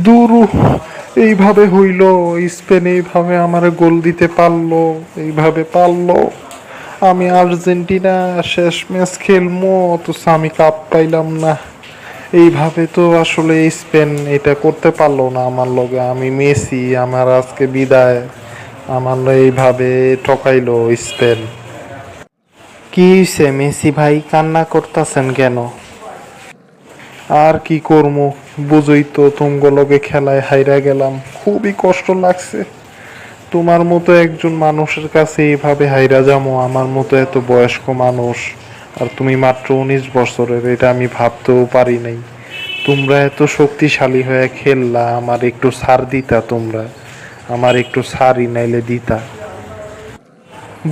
দুরু এইভাবে হইল? স্পেন এইভাবে আমার গোল দিতে পারলো? এইভাবে পারলো? আমি আর্জেন্টিনা শেষ ম্যাচ খেলবো, অথচ আমি কাপ পাইলাম না। এইভাবে তো আসলে স্পেন এটা করতে পারলো না আমার লগে। আমি মেসি, আমার আজকে বিদায়। আমার এইভাবে ঠকাইলো স্পেন। কি হইছে মেসি ভাই, কান্না করতেছেন কেন? আর কি করবো, বুঝই তো তুমগো লগে খেলায় হাইরা গেলাম, খুবই কষ্ট লাগছে। তোমার মতো একজন মানুষের কাছে এইভাবে হাইরা যাবো, আমার মতো এত বয়স্ক মানুষ, আর তুমি মাত্র 19 বছরের, এটা আমি ভাবতেও পারি নাই। তোমরা এত শক্তিশালী হয়ে খেললা, আমার একটু ছাড় দিতা তোমরা, আমার একটু ছাড়ই নাইলে দিতা।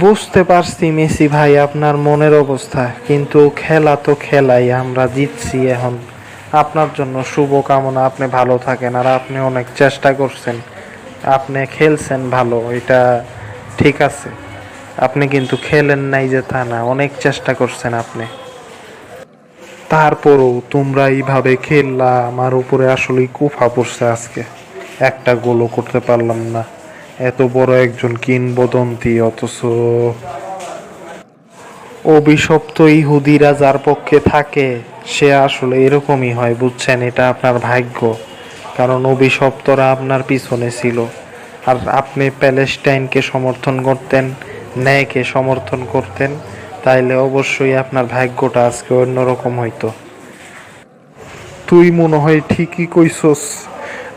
বুঝতে পারছি মেসি ভাই আপনার মনের অবস্থা, কিন্তু খেলা তো খেলাই, আমরা জিতছি এখন। আপনার জন্য শুভকামনা, আপনি ভালো থাকেন। আর আপনি অনেক চেষ্টা করছেন, আপনি খেলছেন ভালো, এটা ঠিক আছে। আপনি কিন্তু খেলেন নাই যে তা না, অনেক চেষ্টা করছেন আপনি। তারপরও তোমরা এইভাবে খেললা, আমার উপরে আসলেই কুফা পড়ছে আজকে। একটা গোলও করতে পারলাম না। এত বড় একজন কিংবদন্তি, অথচ অভিশপ্ত ইহুদিরা যার পক্ষে থাকে সে আসলে এরকমই হয়, বুঝছেন? এটা আপনার ভাগ্য, কারণ অভিশপ্তরা আপনার পিছনে ছিল। আর আপনি প্যালেস্টাইনকে সমর্থন করতেন, ন্যায়কে সমর্থন করতেন, তাইলে অবশ্যই আপনার ভাগ্যটা আজকে অন্যরকম হইতো। তুই মনে হয় ঠিকই কইছস,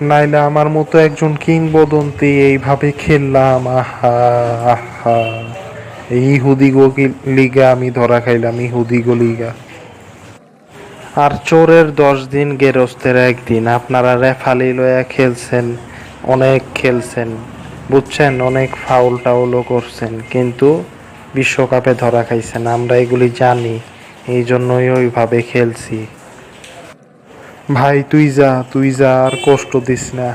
নাইলে আমার মতো একজন কিংবদন্তি এইভাবে খেললাম? আহা, আহা, এই ইহুদি লিগা আমি ধরা খাইলাম, ইহুদি লিগা। আর চোরের 10 দিন গেরস্তের একদিন, আপনারা রেফালি লয়া খেলছেন, অনেক খেলছেন, বুঝছেন, অনেক ফাউল টাউলও করছেন, কিন্তু বিশ্বকাপে ধরা খাইছেন, আমরা এগুলি জানি, এই জন্যই ওইভাবে খেলছি। ভাই তুই যা, আর কষ্ট দিস না,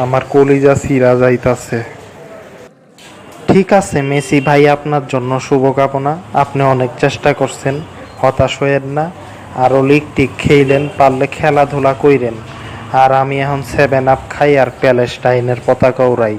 আমার কলিজা চিরা যাইতাছে। ঠিক আছে মেসি ভাই, আপনার জন্য শুভকামনা, আপনি অনেক চেষ্টা করছেন, হতাশ হইেন না। আরও লিগ টিক খেইলেন, পারলে খেলাধুলা কইরেন। আর আমি এখন 7 আপ খাই আর প্যালেস্টাইনের পতাকা উড়াই।